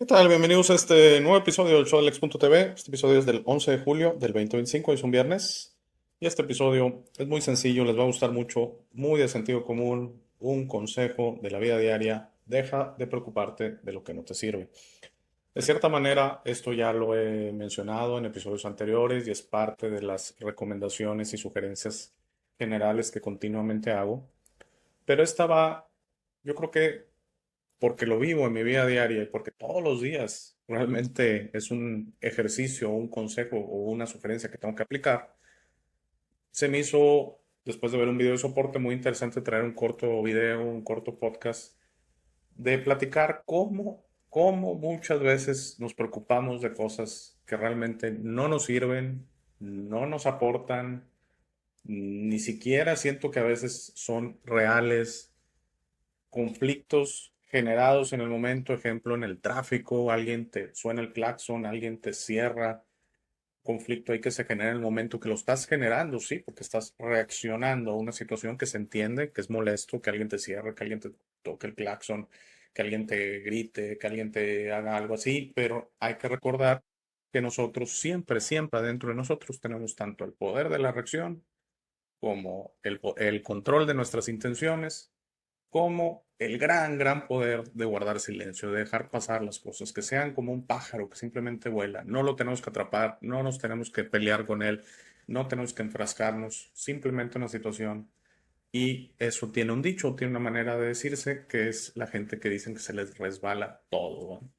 ¿Qué tal? Bienvenidos a este nuevo episodio del show del Ex.tv. Este episodio es del 11 de julio del 2025, es un viernes. Y este episodio es muy sencillo, les va a gustar mucho, muy de sentido común, un consejo de la vida diaria. Deja de preocuparte de lo que no te sirve. De cierta manera, esto ya lo he mencionado en episodios anteriores y es parte de las recomendaciones y sugerencias generales que continuamente hago. Pero esta va, yo creo que porque lo vivo en mi vida diaria y porque todos los días realmente es un ejercicio, un consejo o una sugerencia que tengo que aplicar, se me hizo, después de ver un video de soporte, muy interesante traer un corto video, un corto podcast, de platicar cómo muchas veces nos preocupamos de cosas que realmente no nos sirven, no nos aportan, ni siquiera siento que a veces son reales conflictos generados en el momento, ejemplo, en el tráfico, alguien te suena el claxon, alguien te cierra, conflicto ahí que se genera en el momento que lo estás generando, sí, porque estás reaccionando a una situación que se entiende, que es molesto, que alguien te cierre, que alguien te toque el claxon, que alguien te grite, que alguien te haga algo así, pero hay que recordar que nosotros siempre adentro de nosotros tenemos tanto el poder de la reacción como el control de nuestras intenciones como el gran poder de guardar silencio, de dejar pasar las cosas, que sean como un pájaro que simplemente vuela. No lo tenemos que atrapar, no nos tenemos que pelear con él, no tenemos que enfrascarnos, simplemente una situación. Y eso tiene un dicho, tiene una manera de decirse, que es la gente que dicen que se les resbala todo, ¿no?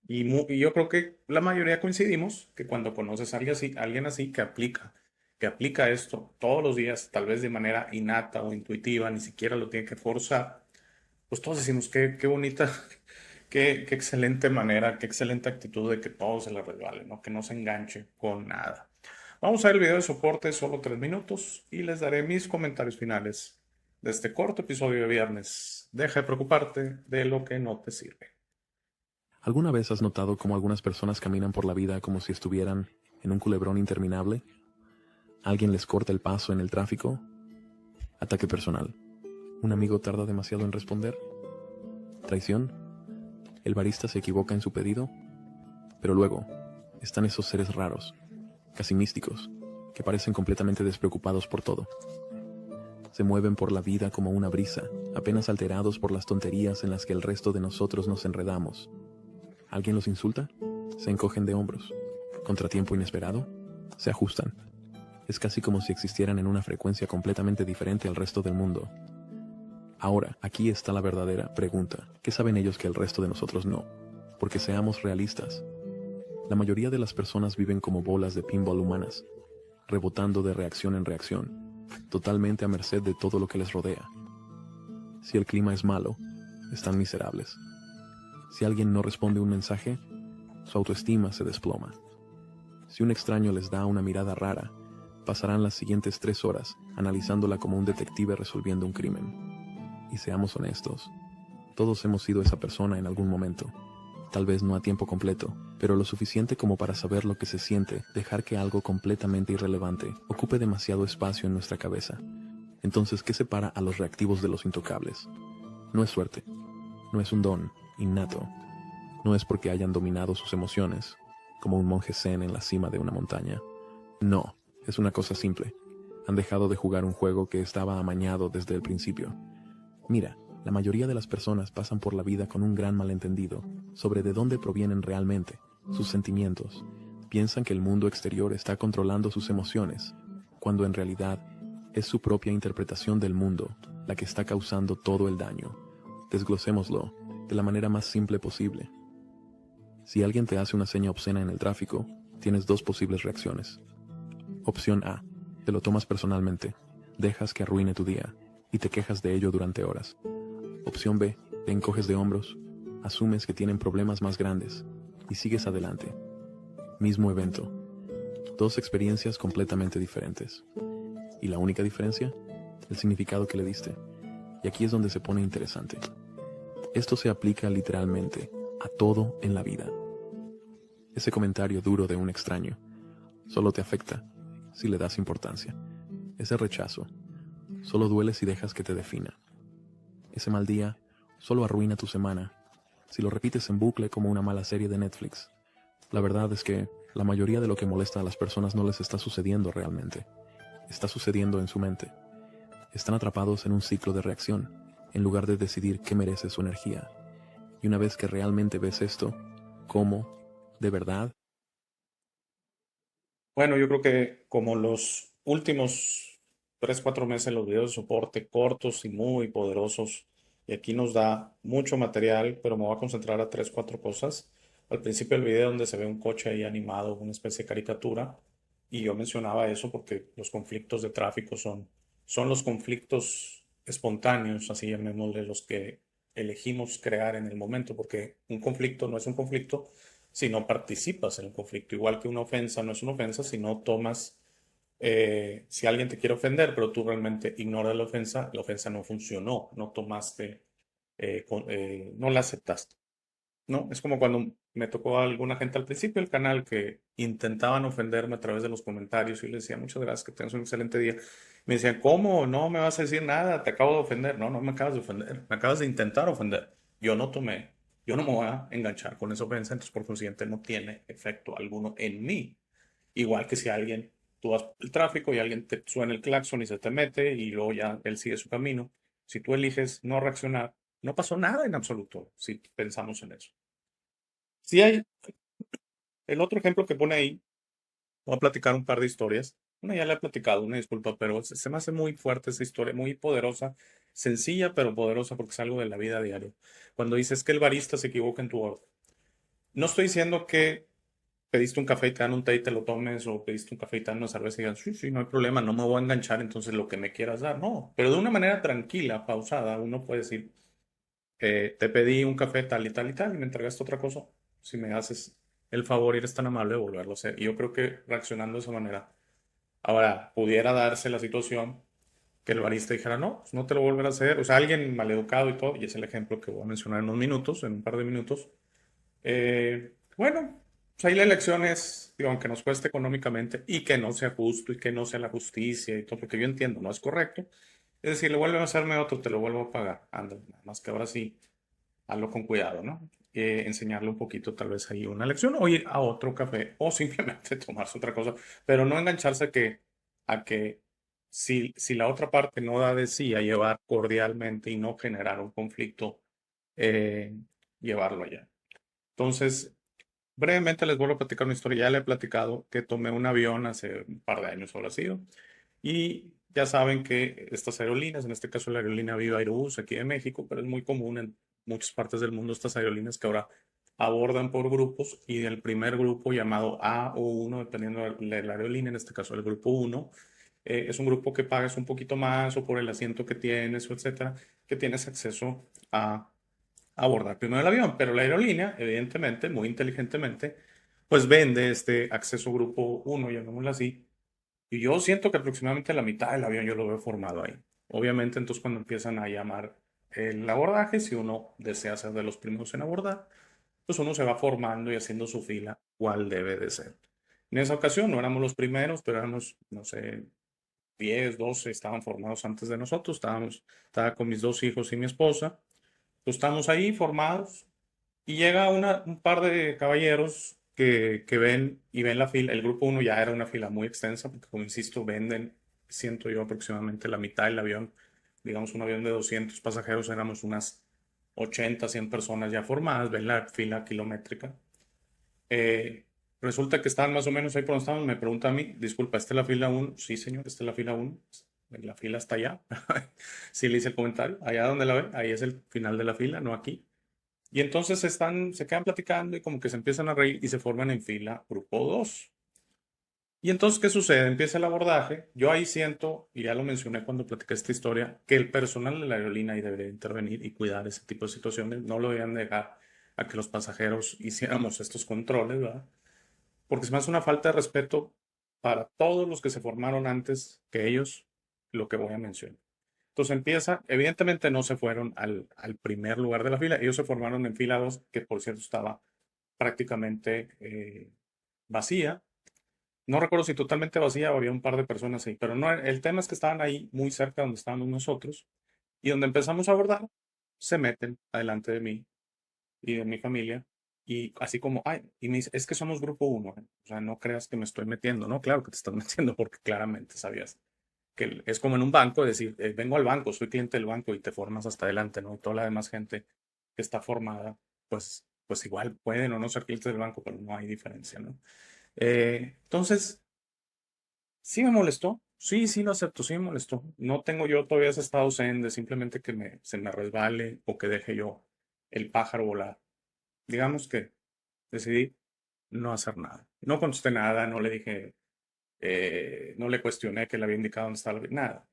Y yo creo que la mayoría coincidimos que cuando conoces a alguien así que aplica esto todos los días, tal vez de manera innata o intuitiva, ni siquiera lo tiene que forzar, pues todos decimos qué bonita, qué excelente manera, qué excelente actitud de que todo se le resbale, ¿no? Que no se enganche con nada. Vamos a ver el video de soporte, solo 3 minutos, y les daré mis comentarios finales de este corto episodio de viernes. Deja de preocuparte de lo que no te sirve. ¿Alguna vez has notado cómo algunas personas caminan por la vida como si estuvieran en un culebrón interminable? ¿Alguien les corta el paso en el tráfico? ¿Ataque personal? ¿Un amigo tarda demasiado en responder? ¿Traición? ¿El barista se equivoca en su pedido? Pero luego, están esos seres raros, casi místicos, que parecen completamente despreocupados por todo. Se mueven por la vida como una brisa, apenas alterados por las tonterías en las que el resto de nosotros nos enredamos. ¿Alguien los insulta? Se encogen de hombros. ¿Contratiempo inesperado? Se ajustan. Es casi como si existieran en una frecuencia completamente diferente al resto del mundo. Ahora, aquí está la verdadera pregunta. ¿Qué saben ellos que el resto de nosotros no? Porque seamos realistas. La mayoría de las personas viven como bolas de pinball humanas, rebotando de reacción en reacción, totalmente a merced de todo lo que les rodea. Si el clima es malo, están miserables. Si alguien no responde un mensaje, su autoestima se desploma. Si un extraño les da una mirada rara, pasarán las siguientes 3 horas analizándola como un detective resolviendo un crimen. Y seamos honestos, todos hemos sido esa persona en algún momento. Tal vez no a tiempo completo, pero lo suficiente como para saber lo que se siente dejar que algo completamente irrelevante ocupe demasiado espacio en nuestra cabeza. Entonces, ¿qué separa a los reactivos de los intocables? No es suerte, no es un don innato, no es porque hayan dominado sus emociones, como un monje zen en la cima de una montaña. No, es una cosa simple. Han dejado de jugar un juego que estaba amañado desde el principio. Mira, la mayoría de las personas pasan por la vida con un gran malentendido sobre de dónde provienen realmente sus sentimientos. Piensan que el mundo exterior está controlando sus emociones, cuando en realidad es su propia interpretación del mundo la que está causando todo el daño. Desglosémoslo de la manera más simple posible. Si alguien te hace una seña obscena en el tráfico, tienes 2 posibles reacciones. Opción A. Te lo tomas personalmente, dejas que arruine tu día y te quejas de ello durante horas. Opción B. Te encoges de hombros, asumes que tienen problemas más grandes y sigues adelante. Mismo evento. 2 experiencias completamente diferentes. ¿Y la única diferencia? El significado que le diste. Y aquí es donde se pone interesante. Esto se aplica literalmente a todo en la vida. Ese comentario duro de un extraño solo te afecta si le das importancia. Ese rechazo solo duele si dejas que te defina. Ese mal día solo arruina tu semana si lo repites en bucle como una mala serie de Netflix. La verdad es que la mayoría de lo que molesta a las personas no les está sucediendo realmente. Está sucediendo en su mente. Están atrapados en un ciclo de reacción, en lugar de decidir qué merece su energía. Y una vez que realmente ves esto, cómo, de verdad, Bueno, yo creo que como los últimos 3, 4 meses los videos de soporte cortos y muy poderosos, y aquí nos da mucho material, pero me voy a concentrar a 3, 4 cosas. Al principio del video donde se ve un coche ahí animado, una especie de caricatura, y yo mencionaba eso porque los conflictos de tráfico son los conflictos espontáneos, así llamémosle, los que elegimos crear en el momento, porque un conflicto no es un conflicto si no participas en el conflicto. Igual que una ofensa no es una ofensa si no tomas, si alguien te quiere ofender, pero tú realmente ignoras la ofensa no funcionó, no tomaste, no la aceptaste. ¿No? Es como cuando me tocó a alguna gente al principio del canal que intentaban ofenderme a través de los comentarios y yo les decía, muchas gracias, que tengas un excelente día. Me decían, ¿cómo? No me vas a decir nada, te acabo de ofender. No, no me acabas de ofender, me acabas de intentar ofender. Yo no tomé, yo no me voy a enganchar con esa ofensa, entonces por consiguiente no tiene efecto alguno en mí. Igual que si alguien, tú vas por el tráfico y alguien te suena el claxon y se te mete y luego ya él sigue su camino. Si tú eliges no reaccionar, no pasó nada en absoluto si pensamos en eso. Sí hay el otro ejemplo que pone ahí, voy a platicar un par de historias. Una ya la he platicado, una disculpa, pero se me hace muy fuerte esa historia, muy poderosa, sencilla pero poderosa porque es algo de la vida diaria. Cuando dices que el barista se equivoca en tu orden. No estoy diciendo que pediste un café y te dan un té y te lo tomes, o pediste un café y te dan una cerveza y digas, sí, sí, no hay problema, no me voy a enganchar, entonces lo que me quieras dar. No, pero de una manera tranquila, pausada, uno puede decir, te pedí un café tal y tal y tal y me entregaste otra cosa. Si me haces el favor y eres tan amable de volverlo a hacer. Y yo creo que reaccionando de esa manera, ahora pudiera darse la situación que el barista dijera, no, pues no te lo volveré a hacer. O sea, alguien maleducado y todo, y es el ejemplo que voy a mencionar en unos minutos, en un par de minutos. Bueno, pues ahí la elección es, digo, aunque nos cueste económicamente y que no sea justo y que no sea la justicia y todo, porque yo entiendo, no es correcto. Es decir, le vuelven a hacerme otro, te lo vuelvo a pagar. Anda, nada más que ahora sí hazlo con cuidado, ¿no? Enseñarle un poquito, tal vez ahí una lección, o ir a otro café, o simplemente tomarse otra cosa, pero no engancharse a que si la otra parte no da de sí a llevar cordialmente y no generar un conflicto, eh, llevarlo allá. Entonces, brevemente les vuelvo a platicar una historia. Ya le he platicado que tomé un avión hace un par de años, ahora ha sido, y ya saben que estas aerolíneas, en este caso la aerolínea Viva Aerobús aquí de México, pero es muy común en muchas partes del mundo estas aerolíneas que ahora abordan por grupos y del primer grupo llamado A o 1, dependiendo de la aerolínea, en este caso el grupo 1, es un grupo que pagas un poquito más o por el asiento que tienes o etcétera, que tienes acceso a abordar primero el avión, pero la aerolínea, evidentemente, muy inteligentemente, pues vende este acceso grupo 1, llamémoslo así, y yo siento que aproximadamente la mitad del avión yo lo veo formado ahí. Obviamente, entonces cuando empiezan a llamar el abordaje, si uno desea ser de los primeros en abordar, pues uno se va formando y haciendo su fila, cuál debe de ser. En esa ocasión no éramos los primeros, pero éramos, no sé, 10, 12, estaban formados antes de nosotros, estaba con mis dos hijos y mi esposa, pues estamos ahí formados y llega un par de caballeros que ven y ven la fila. El grupo uno ya era una fila muy extensa, porque como insisto, venden, siento yo, aproximadamente la mitad del avión. Digamos, un avión de 200 pasajeros, éramos unas 80, 100 personas ya formadas, ven la fila kilométrica. Eh, Resulta que estaban más o menos ahí por donde estaban. Me pregunta a mí, disculpa, ¿esta es la fila uno? Sí, señor, esta es la fila uno. La fila está allá. Sí, le hice el comentario. Allá donde la ve, ahí es el final de la fila, no aquí. Y entonces se quedan platicando y como que se empiezan a reír y se forman en fila grupo 2. Y entonces, ¿qué sucede? Empieza el abordaje. Yo ahí siento, y ya lo mencioné cuando platiqué esta historia, que el personal de la aerolínea ahí debería intervenir y cuidar ese tipo de situaciones. No lo debían dejar a que los pasajeros hiciéramos estos controles, ¿verdad? Porque se me hace una falta de respeto para todos los que se formaron antes que ellos, lo que voy a mencionar. Entonces empieza, evidentemente no se fueron al primer lugar de la fila, ellos se formaron en fila 2, que por cierto estaba prácticamente vacía. No recuerdo si totalmente vacía o había un par de personas ahí, pero no, el tema es que estaban ahí muy cerca donde estábamos nosotros y donde empezamos a abordar, se meten adelante de mí y de mi familia. Y así como, ay, y me dice, es que somos grupo uno, ¿eh? O sea, no creas que me estoy metiendo, ¿no? Claro que te estás metiendo porque claramente sabías que es como en un banco, decir, vengo al banco, soy cliente del banco y te formas hasta adelante, ¿no? Y toda la demás gente que está formada, pues igual pueden o no ser clientes del banco, pero no hay diferencia, ¿no? Entonces, sí me molestó, sí, sí lo acepto, sí me molestó. No tengo yo todavía ese estado zen de simplemente que se me resbale o que deje yo el pájaro volar. Digamos que decidí no hacer nada. No contesté nada, no le dije, no le cuestioné que le había indicado dónde estaba, nada.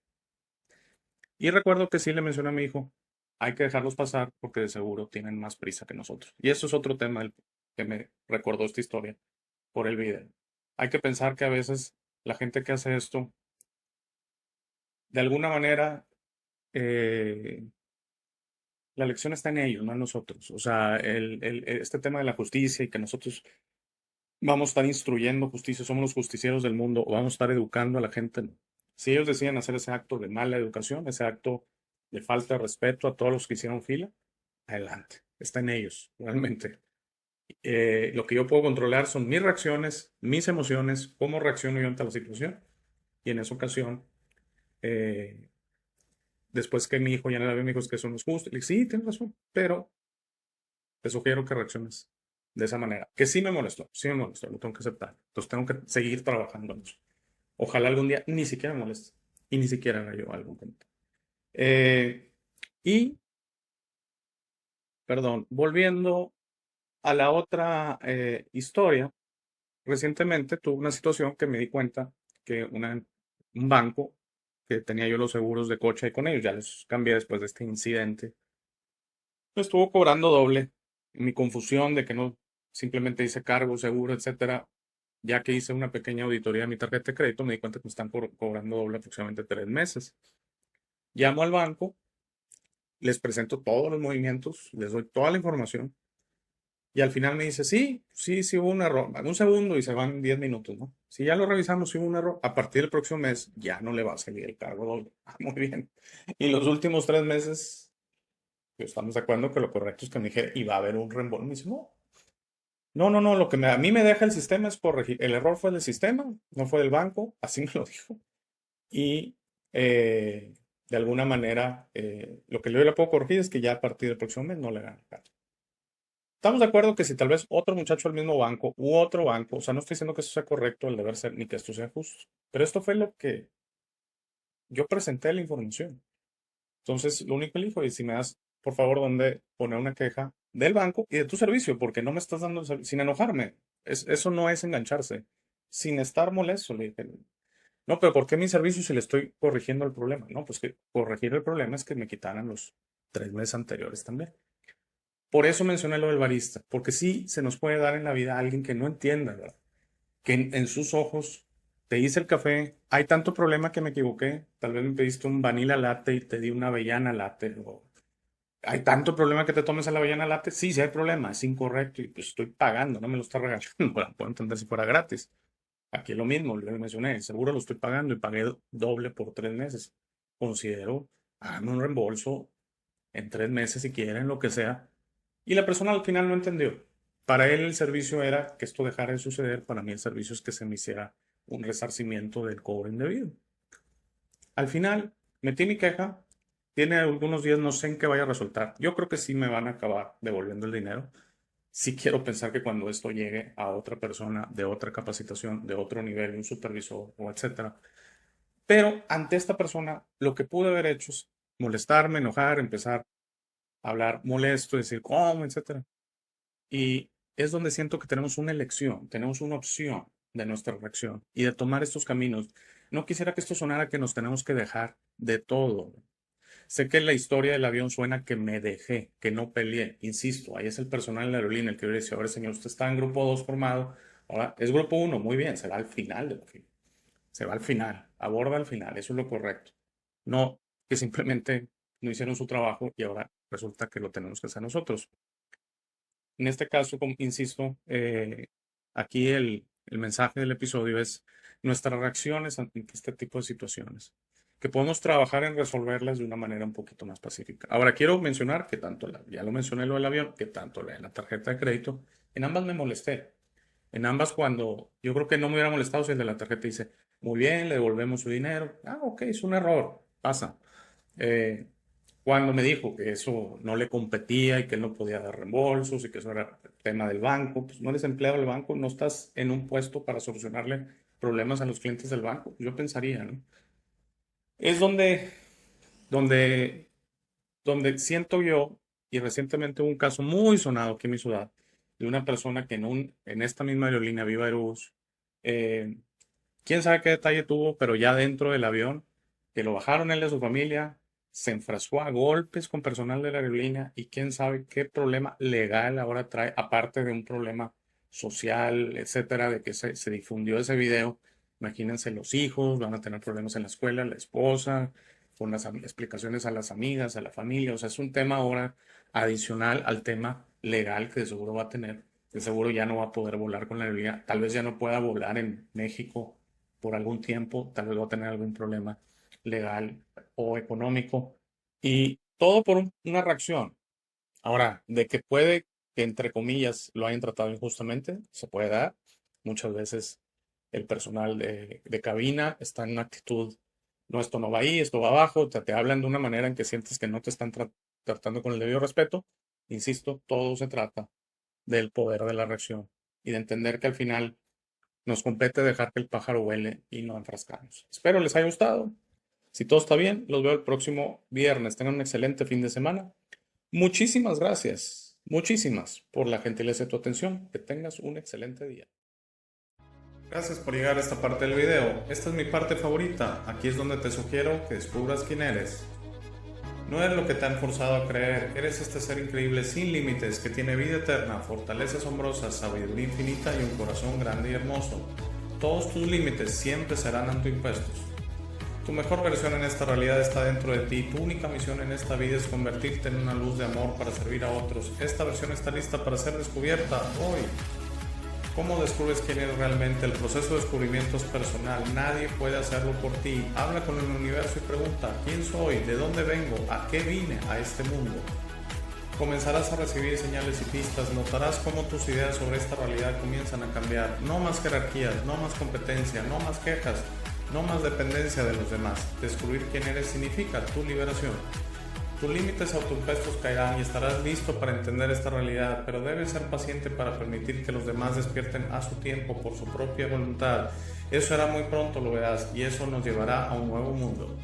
Y recuerdo que sí le mencioné a mi hijo, hay que dejarlos pasar porque de seguro tienen más prisa que nosotros. Y eso es otro tema que me recordó esta historia por el video. Hay que pensar que a veces la gente que hace esto, de alguna manera, eh, la lección está en ellos, no en nosotros. O sea, este tema de la justicia y que nosotros vamos a estar instruyendo justicia, somos los justicieros del mundo o vamos a estar educando a la gente. Si ellos deciden hacer ese acto de mala educación, ese acto de falta de respeto a todos los que hicieron fila, adelante, está en ellos, realmente. Lo que yo puedo controlar son mis reacciones, mis emociones, cómo reacciono yo ante la situación. Y en esa ocasión, eh, después que mi hijo ya no la vio, me dijo, es que eso no es justo. Le dije, sí, tienes razón, pero te sugiero que reacciones de esa manera. Que sí me molestó, lo tengo que aceptar. Entonces tengo que seguir trabajando en eso. Ojalá algún día ni siquiera me moleste y ni siquiera haga yo algo. Eh, y, perdón, volviendo a la otra historia, recientemente tuve una situación que me di cuenta que un banco que tenía yo los seguros de coche ahí con ellos, ya les cambié después de este incidente, me estuvo cobrando doble. Mi confusión de que no simplemente hice cargo, seguro, etcétera, ya que hice una pequeña auditoría de mi tarjeta de crédito, me di cuenta que me están cobrando doble aproximadamente 3 meses. Llamo al banco, les presento todos los movimientos, les doy toda la información y al final me dice, sí, sí, sí hubo un error. Dame un segundo y se van 10 minutos, ¿no? Si ya lo revisamos, si hubo un error, a partir del próximo mes ya no le va a salir el cargo doble. Ah, muy bien. Y los últimos 3 meses, pues, estamos de acuerdo que lo correcto es que me dije, y va a haber un reembolso. Me dice, no, no, no, no, lo que a mí me deja el sistema es corregir. El error fue del sistema, no fue del banco, así me lo dijo. Y de alguna manera, lo que yo le puedo corregir es que ya a partir del próximo mes no le hagan cargo. Estamos de acuerdo que si tal vez otro muchacho del mismo banco u otro banco, o sea, no estoy diciendo que eso sea correcto, el deber ser, ni que esto sea justo, pero esto fue lo que yo presenté la información. Entonces, lo único que le dijo es si me das, por favor, donde poner una queja del banco y de tu servicio, porque no me estás dando, sin enojarme. Eso no es engancharse. Sin estar molesto, le dije. No, pero ¿por qué mi servicio si le estoy corrigiendo el problema? No, pues que corregir el problema es que me quitaran los 3 meses anteriores también. Por eso mencioné lo del barista, porque sí se nos puede dar en la vida a alguien que no entienda, ¿verdad? Que en sus ojos te hice el café, hay tanto problema que me equivoqué, tal vez me pediste un vanilla latte y te di una avellana latte, o hay tanto problema que te tomes a la avellana latte, sí, sí hay problema, es incorrecto y pues estoy pagando, no me lo está regalando, bueno, puedo entender si fuera gratis. Aquí es lo mismo, le mencioné, el seguro lo estoy pagando y pagué doble por 3 meses. Considero, háganme un reembolso en 3 meses si quieren, lo que sea. Y la persona al final no entendió. Para él el servicio era que esto dejara de suceder, para mí el servicio es que se me hiciera un resarcimiento del cobro indebido. Al final, metí mi queja, tiene algunos días, no sé en qué vaya a resultar. Yo creo que sí me van a acabar devolviendo el dinero. Sí quiero pensar que cuando esto llegue a otra persona de otra capacitación, de otro nivel, un supervisor o etcétera. Pero ante esta persona, lo que pude haber hecho es molestarme, enojar, empezar a hablar molesto, decir cómo, etcétera. Y es donde siento que tenemos una elección, tenemos una opción de nuestra reacción y de tomar estos caminos. No quisiera que esto sonara que nos tenemos que dejar de todo. Sé que la historia del avión suena que me dejé, que no peleé. Insisto, ahí es el personal de la aerolínea el que yo le decía, a ver, señor, usted está en grupo 2 formado, ahora es grupo uno, muy bien, se va al final de la fila. Se va al final, aborda al final, eso es lo correcto. No que simplemente no hicieron su trabajo y ahora resulta que lo tenemos que hacer nosotros. En este caso, como insisto, aquí el mensaje del episodio es nuestras reacciones ante este tipo de situaciones. que podemos trabajar en resolverlas de una manera un poquito más pacífica. Ahora, quiero mencionar que ya lo mencioné lo del avión, que tanto en la tarjeta de crédito, en ambas me molesté. En ambas cuando yo creo que no me hubiera molestado si el de la tarjeta dice, muy bien, le devolvemos su dinero. Ah, ok, es un error, pasa. Eh, Cuando me dijo que eso no le competía y que él no podía dar reembolsos y que eso era tema del banco, pues no eres empleado del banco, no estás en un puesto para solucionarle problemas a los clientes del banco. Yo pensaría, ¿no? Es donde, donde siento yo, y recientemente hubo un caso muy sonado aquí en mi ciudad, de una persona que en esta misma aerolínea, Viva Aerobús, eh, quién sabe qué detalle tuvo, pero ya dentro del avión, que lo bajaron él y su familia, se enfrascó a golpes con personal de la aerolínea y quién sabe qué problema legal ahora trae, aparte de un problema social, etcétera, de que se difundió ese video. Imagínense los hijos, van a tener problemas en la escuela, la esposa, con las explicaciones a las amigas, a la familia. O sea, es un tema ahora adicional al tema legal que de seguro va a tener. De seguro ya no va a poder volar con la aerolínea. Tal vez ya no pueda volar en México por algún tiempo. Tal vez va a tener algún problema legal o económico. Y todo por una reacción. Ahora, de que puede que entre comillas lo hayan tratado injustamente, se puede dar. Muchas veces el personal de cabina está en una actitud, no, esto no va ahí, esto va abajo, te hablan de una manera en que sientes que no te están tratando con el debido respeto. Insisto, todo se trata del poder de la reacción y de entender que al final nos compete dejar que el pájaro vuele y no enfrascarnos. Espero les haya gustado. Si todo está bien, los veo el próximo viernes. Tengan un excelente fin de semana. Muchísimas gracias, muchísimas por la gentileza de tu atención. Que tengas un excelente día. Gracias por llegar a esta parte del video. Esta es mi parte favorita. Aquí es donde te sugiero que descubras quién eres. No eres lo que te han forzado a creer. Eres este ser increíble sin límites que tiene vida eterna, fortaleza asombrosa, sabiduría infinita y un corazón grande y hermoso. Todos tus límites siempre serán autoimpuestos. Tu mejor versión en esta realidad está dentro de ti. Tu única misión en esta vida es convertirte en una luz de amor para servir a otros. Esta versión está lista para ser descubierta hoy. ¿Cómo descubres quién eres realmente? El proceso de descubrimiento es personal. Nadie puede hacerlo por ti. Habla con el universo y pregunta, ¿quién soy? ¿De dónde vengo? ¿A qué vine a este mundo? Comenzarás a recibir señales y pistas. Notarás cómo tus ideas sobre esta realidad comienzan a cambiar. No más jerarquías, no más competencia, no más quejas. No más dependencia de los demás. Descubrir quién eres significa tu liberación. Tus límites autoimpuestos caerán y estarás listo para entender esta realidad, pero debes ser paciente para permitir que los demás despierten a su tiempo por su propia voluntad. Eso hará muy pronto, lo verás, y eso nos llevará a un nuevo mundo.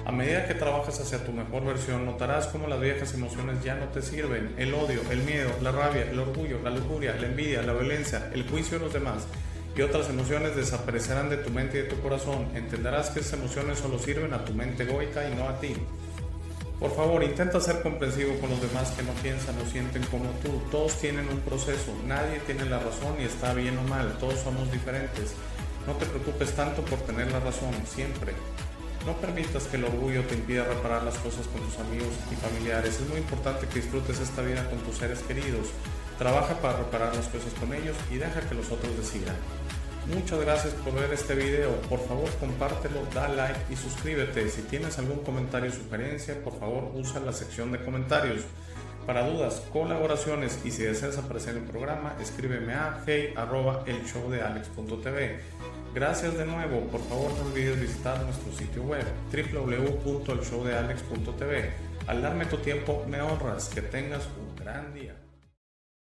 A medida que trabajas hacia tu mejor versión, notarás cómo las viejas emociones ya no te sirven. El odio, el miedo, la rabia, el orgullo, la lujuria, la envidia, la violencia, el juicio de los demás y otras emociones desaparecerán de tu mente y de tu corazón. Entenderás que esas emociones solo sirven a tu mente egoica y no a ti. Por favor, intenta ser comprensivo con los demás que no piensan o sienten como tú. Todos tienen un proceso, nadie tiene la razón y está bien o mal, todos somos diferentes. No te preocupes tanto por tener la razón, siempre. No permitas que el orgullo te impida reparar las cosas con tus amigos y familiares. Es muy importante que disfrutes esta vida con tus seres queridos. Trabaja para reparar las cosas con ellos y deja que los otros decidan. Muchas gracias por ver este video. Por favor, compártelo, da like y suscríbete. Si tienes algún comentario o sugerencia, por favor, usa la sección de comentarios. Para dudas, colaboraciones y si deseas aparecer en el programa, escríbeme a hey@elshowdealex.tv. Gracias de nuevo. Por favor, no olvides visitar nuestro sitio web www.elshowdealex.tv. Al darme tu tiempo, me honras. Que tengas un gran día.